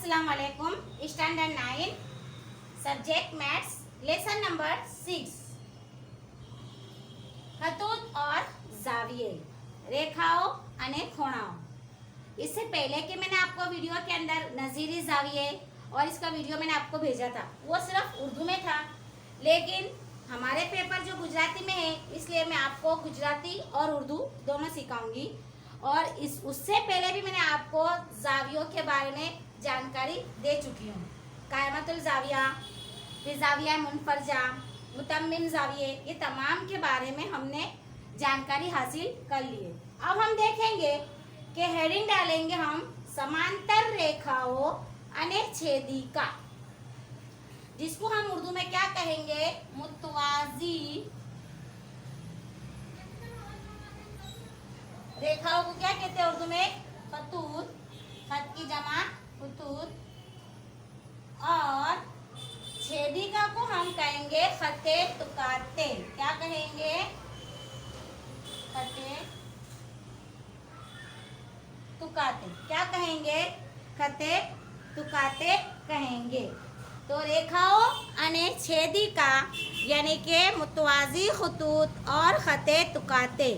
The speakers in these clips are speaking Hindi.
अस्सलाम वालेकुम। Standard 9 subject maths lesson number 6 खतूत और जाविये रेखाओं अने खूणाओं। इससे पहले कि मैंने आपको वीडियो के अंदर नज़ीरी जाविये और इसका वीडियो मैंने आपको भेजा था, वो सिर्फ उर्दू में था, लेकिन हमारे पेपर जो गुजराती में है इसलिए मैं आपको गुजराती और उर्दू दोनों सिखाऊंगी। और इस उससे पहले भी मैंने आपको जावियों के बारे में जानकारी दे चुकी हूँ। कायमतुल जाविया, फिर जाविया मुनफरजा, मुतम्मिम जाविये, ये तमाम के बारे में हमने जानकारी हासिल कर ली है। अब हम देखेंगे कि हेडिंग डालेंगे हम समांतर रेखाओं अने छेदिका, जिसको हम उर्दू में क्या कहेंगे, मुतवाजी रेखाओं को क्या कहते हैं उर्दू में, खतूत, खत की जमा खतूत, और छेदिका को हम कहेंगे खते तुकाते। क्या कहेंगे, खते तुकाते। क्या कहेंगे, खते तुकाते कहेंगे। तो रेखाओं अने छेदिका यानी के मुतवाजी खतूत और खते तुकाते।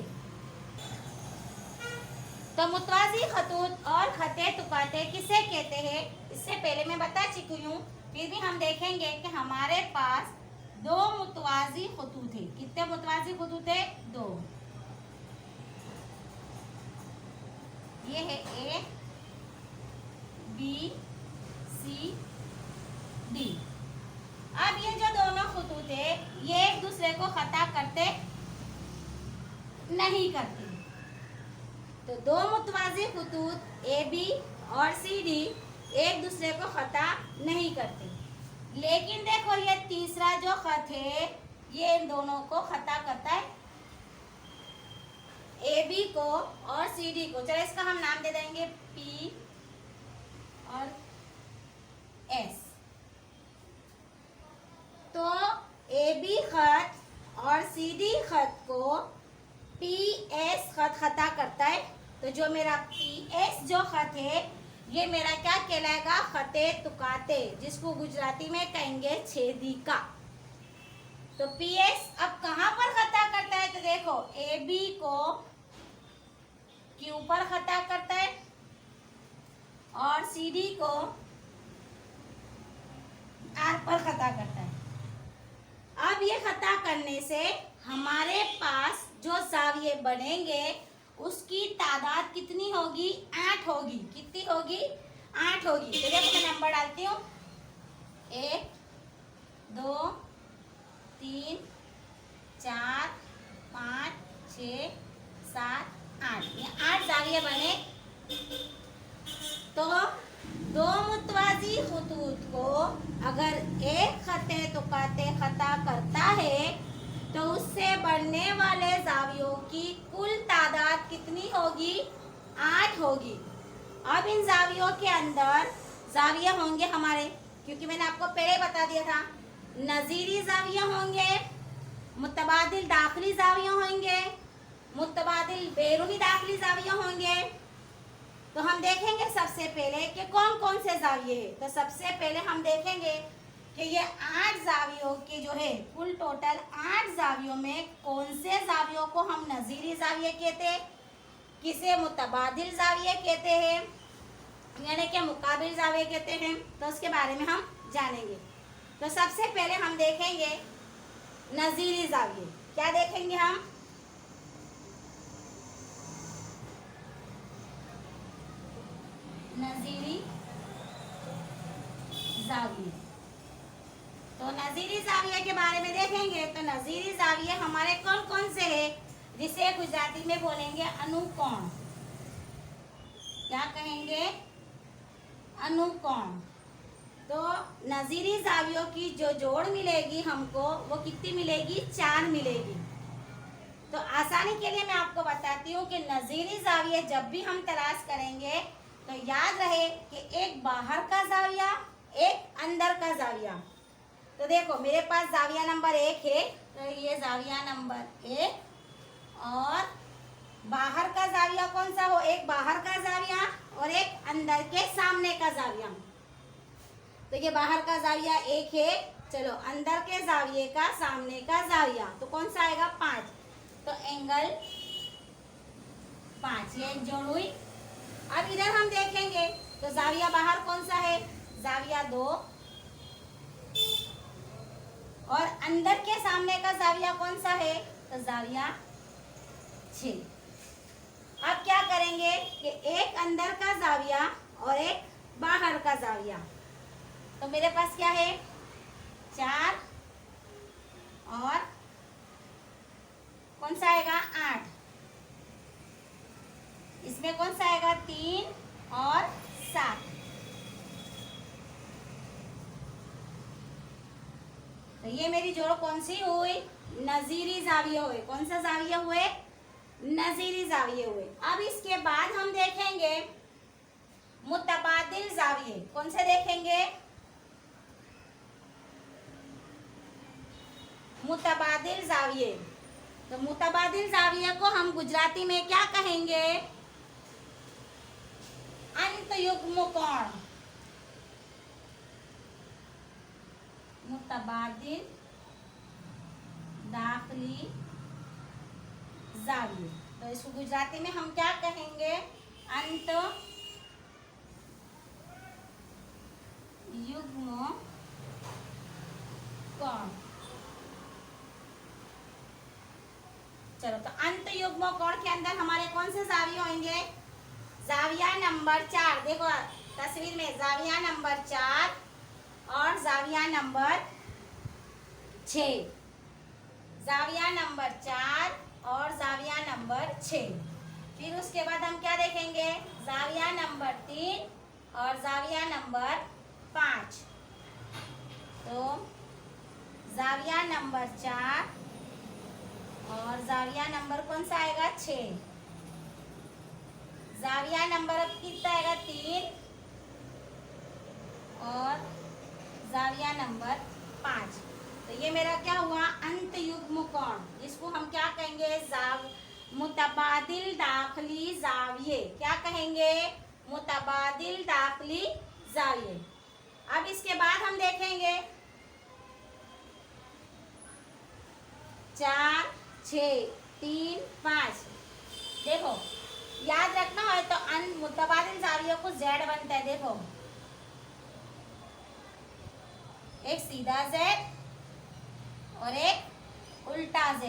तो मुतवाजी खतूत और खते तुकाते किसे कहते हैं, इससे पहले मैं बता चुकी हूँ, फिर भी हम देखेंगे कि हमारे पास दो मुतवाजी खतूत है। कितने मुतवाजी खतूत है, दो। ये है ए बी सी डी। अब ये जो दोनों खतूत है ये एक दूसरे को खता करते नहीं करते। तो दो मुतवाजी खतूत ए बी और सी डी एक दूसरे को खता नहीं करते, लेकिन देखो ये तीसरा जो खत है ये इन दोनों को खता करता है, ए बी को और सी डी को। चलो इसका हम नाम दे देंगे पी और एस। तो ए बी खत और सी डी खत को पी एस खत खता करता है। तो जो मेरा पी एस जो खत है ये मेरा क्या कहलाएगा, खते तुकाते, जिसको गुजराती में कहेंगे छेदिका। तो पी एस अब कहाँ पर खता करता है, तो देखो ए बी को क्यू पर खता करता है और सी डी को आर पर खता करता है। अब ये खता करने से हमारे पास जो जाविये बनेंगे उसकी तादाद कितनी होगी, 8 होगी। कितनी होगी, 8 होगी। तो देखो मैं नंबर डालती हूँ, 1 2 3 4 5 6 7 8, ये 8 जाविये बने। तो दो मुतवाजी खतूत को अगर एक खते तुकाते खता करता है तो उससे बनने वाले जावियों की कुल तादाद कितनी होगी, 8 होगी। अब इन जावियों के अंदर जाविये होंगे हमारे, क्योंकि मैंने आपको पहले बता दिया था, नज़ीरी जाविये होंगे, मुतबादिल दाखिली जाविये होंगे, मुतबादिल बैरूनी दाखिली जाविये होंगे। तो हम देखेंगे सबसे पहले कि कौन कौन से जाविये हैं। तो सबसे पहले हम देखेंगे कि ये 8 जावियों के जो है कुल टोटल 8 जावियों में कौन से जावियों को हम नज़ीरी जाविये कहते हैं, किसे मुतबादिल जाविये कहते हैं, यानी कि मुकाबिल जाविये कहते हैं। तो उसके बारे में हम जानेंगे। तो सबसे पहले हम देखेंगे नज़ीरी जाविये। क्या देखेंगे हम, नज़ीरी जाविये। तो नज़ीरी जाविये के बारे में देखेंगे। तो नज़ीरी जाविये हमारे कौन कौन से है, जिसे गुजराती में बोलेंगे अनुकोण। क्या कहेंगे, अनुकोण। तो नज़ीरी जावियों की जो जोड़ मिलेगी हमको वो कितनी मिलेगी, 4 मिलेगी। तो आसानी के लिए मैं आपको बताती हूँ कि नज़ीरी जाविये जब भी हम तलाश करेंगे तो याद रहे कि एक बाहर का जाविया, एक अंदर का जाविया। तो देखो मेरे पास जाविया नंबर 1 है, तो ये जाविया नंबर 1, और बाहर का जाविया कौन सा हो, एक बाहर का जाविया और एक अंदर के सामने का जाविया। तो ये बाहर का जाविया 1 है। चलो अंदर के जाविये का सामने का जाविया तो कौन सा आएगा 5, तो एंगल 5, ये एक जोड़ हुई। अब इधर हम देखेंगे तो जाविया बाहर कौन सा है, जाविया 2, और अंदर के सामने का जाविया कौन सा है, तो जाविया 6। अब क्या करेंगे कि एक अंदर का जाविया और एक बाहर का जाविया, तो मेरे पास क्या है 4 और कौन सा आएगा 8, इसमें कौन सा आएगा 3 और 7। तो ये मेरी जोड़ कौन सी हुई, नजीरी जाविये हुए। कौन सा जाविये हुए, नजीरी जाविये हुए। अब इसके बाद हम देखेंगे मुतबादिल जाविये। कौन से देखेंगे, मुतबादिल जाविये। तो मुतबादिल जाविये को हम गुजराती में क्या कहेंगे, अंतयुग्म कोण। मुतबादिल दाखिली जाविये, तो इसको गुजराती में हम क्या कहेंगे, अंत युग्म कोण। चलो तो अंत युग्म कोण के अंदर हमारे कौन से जाविये होंगे, जाविया नंबर 4। देखो तस्वीर में जाविया नंबर 4 और जाविया नंबर 6, जाविया नंबर 4 और जाविया नंबर 6। फिर उसके बाद हम क्या देखेंगे, जाविया नंबर 3 और जाविया नंबर 5। तो जाविया नंबर 4 और जाविया नंबर कौन सा आएगा 6, जाविया नंबर अब कितना आएगा 3 और जाविया नंबर 5। तो ये मेरा क्या हुआ, अंत युग्म कोण। इसको हम क्या कहेंगे, मुतबादिल दाखिली जाविये। क्या कहेंगे, मुतबादिल दाखिली जाविये। अब इसके बाद हम देखेंगे 4, 6, 3, 5। देखो याद रखना है तो मुतबादिल जाविये को Z बनता है। देखो एक सीधा Z और एक उल्टा Z,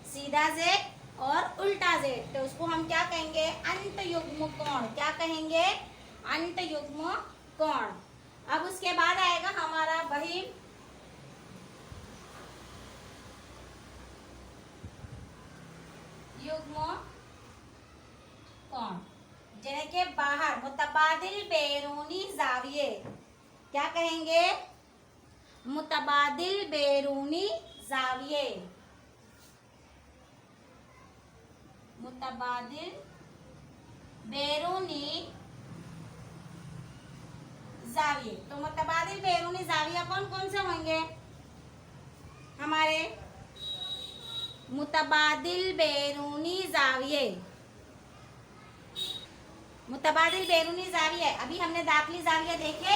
सीधा Z और उल्टा Z, तो उसको हम क्या कहेंगे, अंत युग्म कोण। क्या कहेंगे, अंत युग्म कोण। अब उसके बाद आएगा हमारा वही युग्म कोण, जैसे के बाहर मुतबादिल बैरूनी जाविये। क्या कहेंगे, मुतबादिल बैरूनी जाविये, मुतबादिल बैरूनी जाविये। तो मुतबादिल बैरूनी जाविया कौन कौन से होंगे हमारे, मुतबादिल बैरूनी जाविये। मुतबादिल बैरूनी जाविये अभी हमने दाखिली जाविये देखे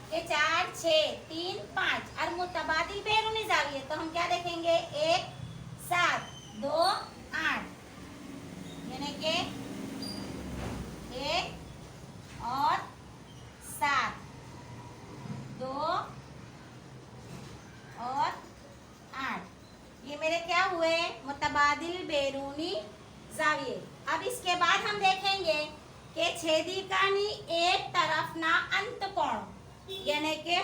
ये 4, 6, 3, 5 और मुतबादिल बैरूनी जाविये तो हम क्या देखेंगे 1, 7, 2, 8, यानी कि 1 और 7, 2 और 8, ये मेरे क्या हुए मुतबादिल बैरूनी जाविये। अब इसके बाद हम देखेंगे कि छेदिकानी एक तरफ ना अंत कोण, यानी कि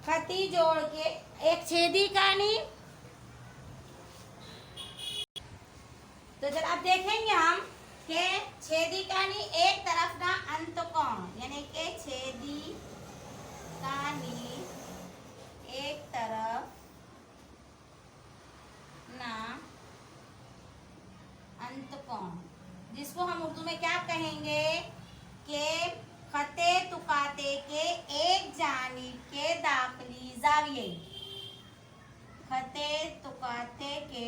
खती जोड़ के एक छेदिकानी। तो जब अब देखेंगे हम कि छेदिकानी एक तरफ ना अंत कोण, यानी कि छेदिकानी एक तरफ ना अंत कोण, जिसको हम उर्दू में क्या कहेंगे कि खते तुकाते के एक जानिब के दाखिली जाविये। खते तुकाते के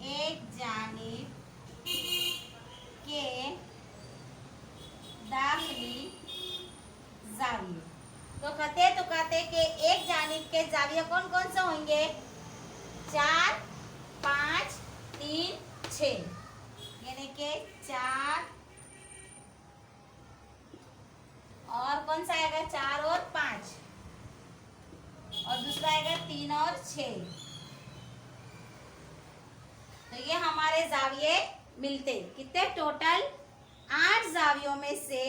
एक जानिब के दाखिली जाविये। तो खते तुकाते के एक जानिब के जाविये कौन कौन से होंगे? 4, 5, 3, 6, यानी के 4 और कौन सा आएगा? 4 और 5, और दूसरा आएगा 3 और 6। तो ये हमारे जाविये मिलते कितने? टोटल 8 जावियों में से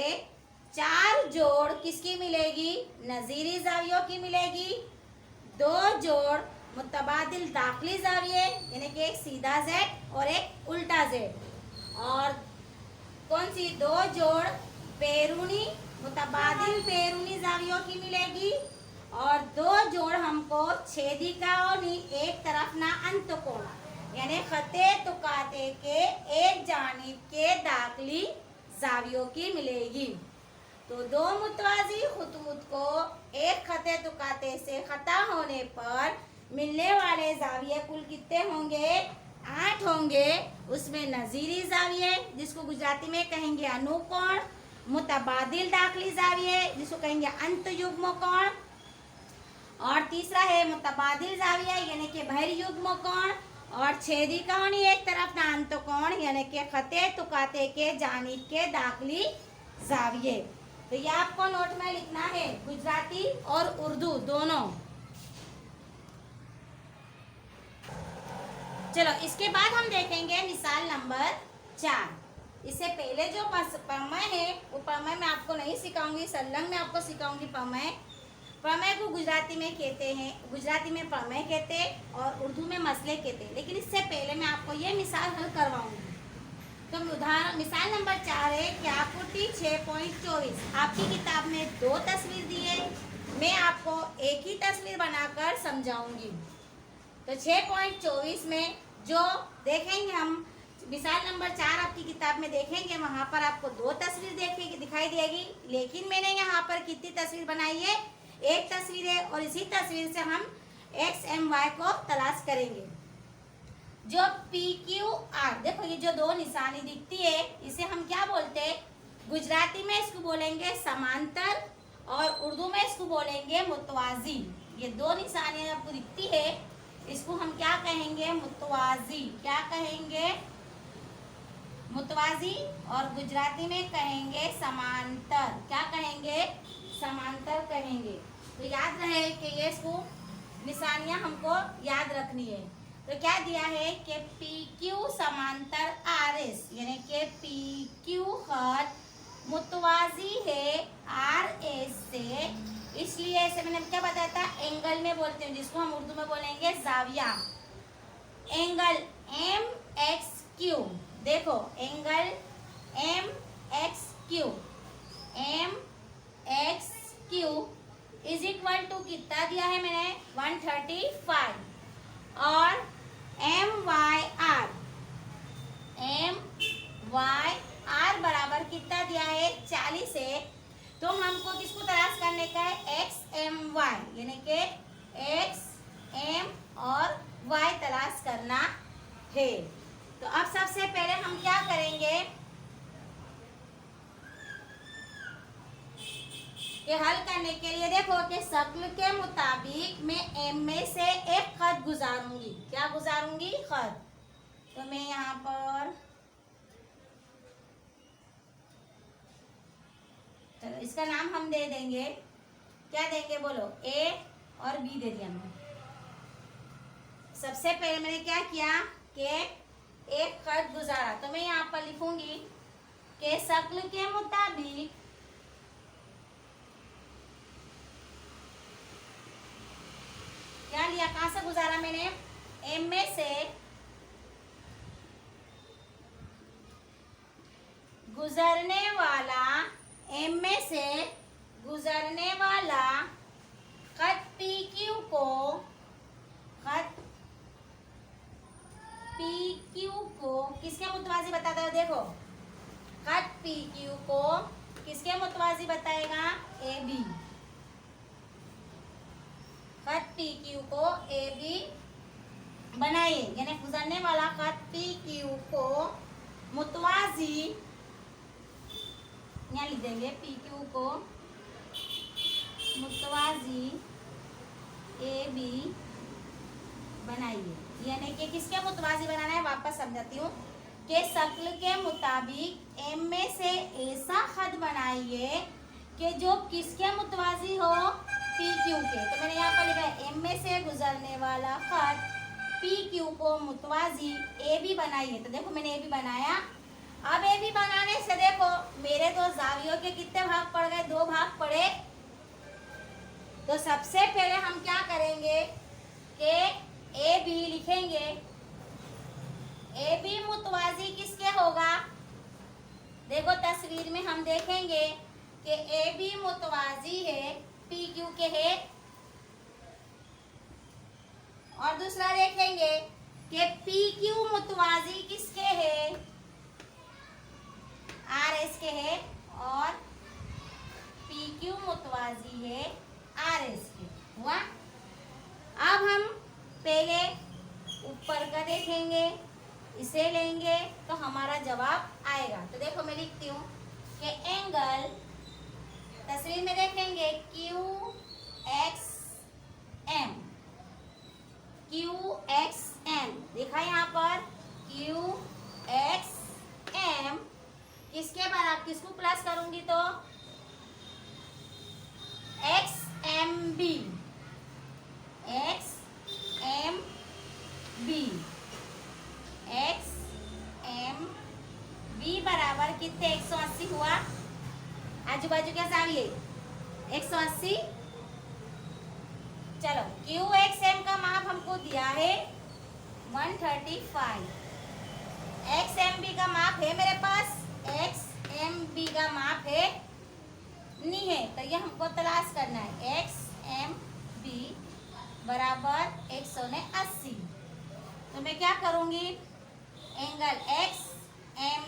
4 जोड़ किसकी मिलेगी? नजीरी जावियों की मिलेगी। 2 जोड़ मुतबादिल दाखिली जाविये, यानी कि एक सीधा जेड और एक उल्टा जेड। और कौन सी? 2 जोड़ बैरूनी मुतबादिल बैरूनी जावियों की मिलेगी। और 2 जोड़ हमको छेदिका और एक तरफ ना अंत कोण, यानी खते तुकाते के एक जानिब के दाखिली जावियों की मिलेगी। तो 2 मुतवाजी खुतूत को एक खते तुकाते से खता होने पर मिलने वाले जाविये कुल कितने होंगे? 8 होंगे। उसमें नजीरी जाविये जिसको गुजराती में कहेंगे अनुकोण, मुतबादिल दाखिली जाविये जिसको कहेंगे अंत युग्म कोण, और तीसरा है मुतबादिल जाविया यानी कि बहिर्युग्म कोण, और छेदिका कोण एक तरफ ना अंत कोण यानी कि खते तुकाते के जानिब के दाखिली जाविये। तो ये आपको नोट में लिखना है, गुजराती और उर्दू दोनों। चलो इसके बाद हम देखेंगे मिसाल नंबर 4। इससे पहले जो प्रमेय है वो प्रमेय मैं आपको नहीं सिखाऊंगी, संलग्न में आपको सिखाऊंगी प्रमेय। प्रमेय को गुजराती में कहते हैं, गुजराती में प्रमेय कहते हैं और उर्दू में मसले कहते हैं। लेकिन इससे पहले मैं आपको ये मिसाल हल करवाऊंगी। तो उदाहरण मिसाल नंबर 4 है कि आकृति 6.24 आपकी किताब में 2 तस्वीर दी है, मैं आपको एक ही तस्वीर बनाकर समझाऊंगी। तो 6.24 में जो देखेंगे हम मिसाल नंबर 4 आपकी किताब में देखेंगे, वहां पर आपको 2 तस्वीर दिखाई देगी। लेकिन मैंने यहाँ पर कितनी तस्वीर बनाई है? एक तस्वीर है, और इसी तस्वीर से हम एक्स एम वाई को तलाश करेंगे। जो पी क्यू आर, देखो ये जो 2 निशानी दिखती है इसे हम क्या बोलते हैं? गुजराती में इसको बोलेंगे समांतर और उर्दू में इसको बोलेंगे मुतवाजी। ये 2 निशानियां आपको दिखती है, इसको हम क्या कहेंगे? मुतवाजी। क्या कहेंगे? मुतवाजी। और गुजराती में कहेंगे समांतर। क्या कहेंगे? समांतर कहेंगे। तो याद रहे कि ये इसको निशानियां हमको याद रखनी है। तो क्या दिया है कि पी क्यू समांतर आर एस, यानी कि पी क्यू खत मुतवाजी है आर एस से, इसलिए ऐसे मैंने क्या बताया था? एंगल में बोलते हैं, जिसको हम उर्दू में बोलेंगे जाविया। एंगल एम एक्स क्यू, देखो angle M X Q, M X Q is equal to कितना दिया है मैंने? 135। और M Y R, M Y R बराबर कितना दिया है? 40 है। तो हमको किसको तलाश करने का है? एक्स एम वाई, यानी कि एक्स एम और वाई तलाश करना है। तो अब सबसे पहले हम क्या करेंगे कि हल करने के लिए देखो कि शक्ल के मुताबिक मैं एम में से एक खत गुजारूंगी। क्या गुजारूंगी? खत। तो मैं यहाँ पर, चलो इसका नाम हम दे देंगे, क्या देंगे बोलो? ए और बी दे दिया मैंने। सबसे पहले मैंने क्या किया कि एक खत गुजारा, तो मैं यहाँ पर लिखूंगी कि शक्ल के मुताबिक क्या लिया? कहां से गुजारा मैंने? एम में से गुजरने वाला, एम में से गुजरने वाला खत पी क्यू को, खत पी क्यू को किसके मुतवाजी बताता है? देखो खत पी क्यू को किसके मुतवाजी बताएगा? A B. खत पी क्यू को ए बी बनाइए, यानी गुजरने वाला खत पी क्यू को मुतवाजी, यहाँ लिख देंगे पी क्यू को मुतवाजी ए बी बनाइए। यानी कि किसके मुतवाजी बनाना है, वापस समझाती हूँ कि शक्ल के मुताबिक एम में से ऐसा खत बनाइए कि जो किसके मुतवाजी हो, पी क्यू के। तो मैंने यहाँ पर लिखा है एम में से गुजरने वाला खत पी क्यू को मुतवाजी ए बी बनाइए। तो देखो मैंने ए बी बनाया। अब ए बी बनाने से देखो मेरे दो जावियों के कितने भाग पड़ गए, 2 भाग पड़े। तो सबसे पहले हम क्या करेंगे कि ए बी लिखेंगे। ए बी मुतवाजी किसके होगा, देखो तस्वीर में हम देखेंगे कि ए बी मुतवाजी है पी क्यू के है। और दूसरा देखेंगे कि पी क्यू मुतवाजी किसके है, आर एस के है, और पी क्यू मुतवाजी है आर एस के। हुआ। अब हम पहले ऊपर का देखेंगे, इसे लेंगे तो हमारा जवाब आएगा। तो देखो मैं लिखती हूँ कि एंगल, तस्वीर में देखेंगे Q X M, Q X M देखा यहाँ पर, क्यू एक्स एम किसके बराबर, किसको प्लस करूंगी तो X M B, X M B, X M B बराबर कितने, 180 हुआ। आजू बाजू क्या जाविए 180। चलो क्यू एक्स एम का माप हमको दिया है 135। एक्स एम बी का माप है मेरे पास, एक्स एम बी का माप है नहीं है, तो ये हमको तलाश करना है। एक्स एम बी बराबर 180। तो मैं क्या करूंगी, एंगल एक्स एम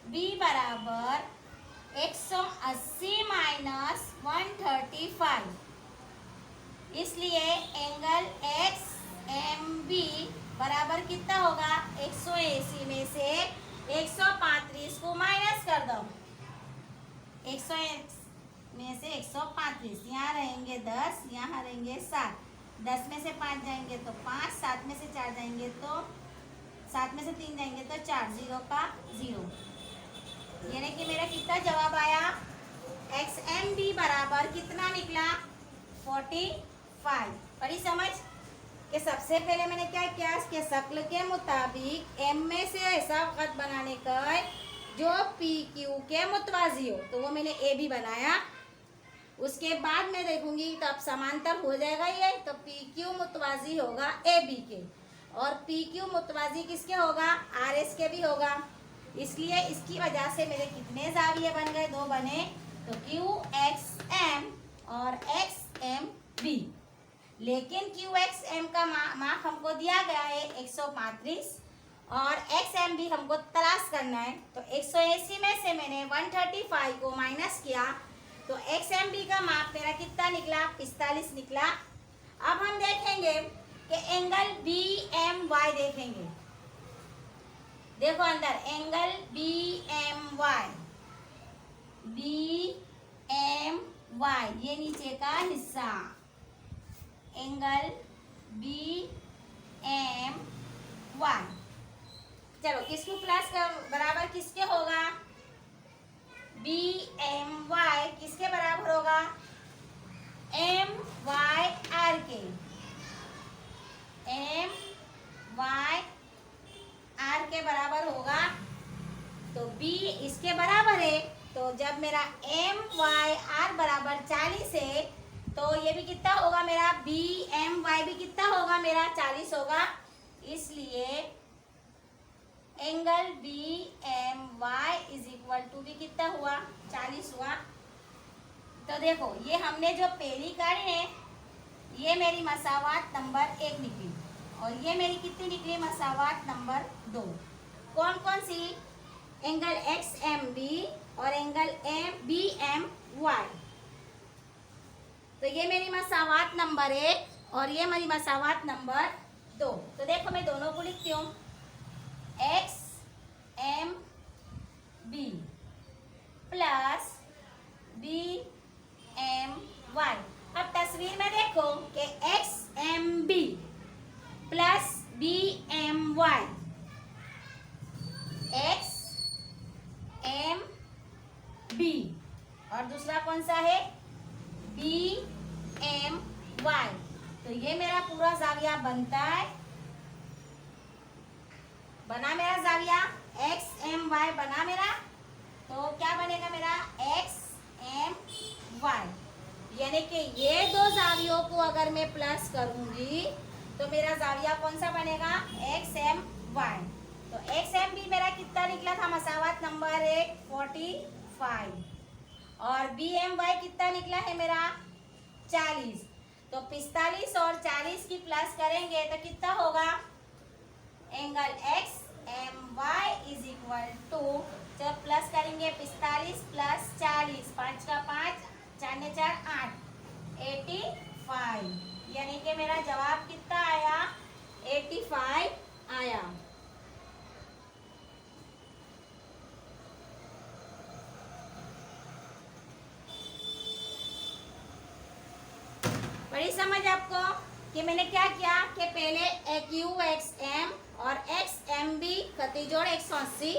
बी बराबर 180 माइनस 135, इसलिए एंगल एक्स एम बी बराबर कितना होगा, 180 में से 135 को माइनस कर दो। 100 में से 135, यहाँ रहेंगे 10, यहाँ रहेंगे 7, 10 में से 5 जाएंगे तो 5, 7 में से 4 जाएंगे तो 7 में से 3 जाएंगे तो 4, 0 का 0। यानी कि मेरा कितना जवाब आया, एक्स एम बी बराबर कितना निकला, 45। बड़ी समझ कि सबसे पहले मैंने क्या किया कि शक्ल के मुताबिक एम में से ऐसा खत बनाने का जो पी क्यू के मुतवाजी हो, तो वो मैंने ए बी बनाया। उसके बाद मैं देखूंगी तो अब समांतर हो जाएगा ये, तो पी क्यू मुतवाजी होगा ए बी के, और पी क्यू मुतवाजी किसके होगा, आर एस के भी होगा। इसलिए इसकी वजह से मेरे कितने जाविये बन गए, 2 बने। तो क्यू एक्स एम और एक्स एम बी। लेकिन क्यू एक्स एम का माप हमको दिया गया है 135 और एक्स एम बी हमको तलाश करना है। तो 180 में से मैंने 135 को माइनस किया, तो एक्स एम बी का माप मेरा कितना निकला, 45 निकला। अब हम देखेंगे कि एंगल बी एम वाई देखेंगे। देखो अंदर angle B M Y, B M Y ये नीचे का हिस्सा, एंगल बी एम वाई। चलो किसको प्लस का बराबर किसके होगा, बी एम वाई किसके बराबर होगा, एम वाई आर के, एम वाई आर के बराबर होगा। तो बी इसके बराबर है, तो जब मेरा एम वाई आर बराबर 40 है तो ये भी कितना होगा मेरा, बी एम वाई भी कितना होगा मेरा, 40 होगा। इसलिए angle B M Y is equal to भी कितना हुआ, 40 हुआ। तो देखो ये हमने जो पहली काढ़ी है ये मेरी मसावात नंबर 1 निकली, और ये मेरी कितनी निकली, मसावात नंबर 2। कौन कौन सी, एंगल एक्स एम बी और angle M B M Y. तो ये मेरी मसावात नंबर 1 और ये मेरी मसावात नंबर 2। तो देखो मैं दोनों को लिखती हूँ, X M B plus B M Y. अब तस्वीर में देखो कि X M B plus B M Y, X M B और दूसरा कौन सा है, बी एम वाई। तो ये मेरा पूरा जाविया बनता है, बना मेरा जाविया एक्स एम वाई बना मेरा। तो क्या बनेगा मेरा, एक्स एम वाई, यानी कि ये दो जावियों को अगर मैं प्लस करूंगी तो मेरा जाविया कौन सा बनेगा, एक्स एम वाई। तो एक्स एम बी मेरा कितना निकला था, मसावत नंबर 1 45, और बी एम वाई कितना निकला है मेरा 40। तो 45 और 40 की प्लस करेंगे तो कितना होगा, angle X M Y is equal to, जब प्लस करेंगे 45 प्लस 40, 5 का 5, 4 ने 4 8, 85, यानी कि मेरा जवाब कितना आया, 85 आया। बड़ी समझ आपको कि मैंने क्या किया कि पहले एक यू एक्स एम और एक्स एम बी खतीजोड़ 180,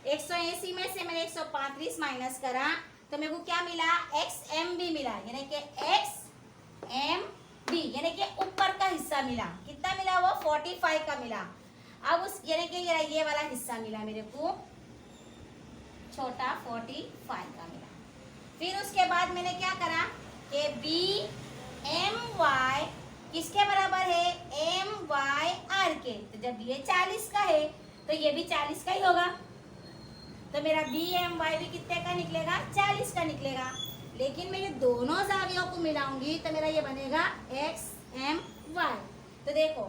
180 में से मैंने 135 माइनस करा तो मेरे को क्या मिला, एक्स एम बी मिला, यानी कि एक्स एम बी यानी कि ऊपर का हिस्सा मिला। कितना मिला, वो 45 का मिला। अब उस यानी कि ये वाला हिस्सा मिला मेरे को छोटा 45 का मिला। फिर उसके बाद मैंने क्या करा कि बी एम वाई किसके बराबर है, एम वाई आर के। तो जब ये 40 का है तो ये भी 40 का ही होगा, तो मेरा बी एम वाई भी कितने का निकलेगा, 40 का निकलेगा। लेकिन मैं ये दोनों जावियों को मिलाऊंगी तो मेरा ये बनेगा एक्स एम वाई। तो देखो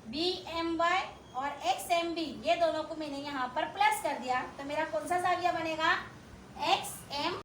बी एम वाई और एक्स एम बी ये दोनों को मैंने यहाँ पर प्लस कर दिया, तो मेरा कौन सा जाविया बनेगा, एक्स एम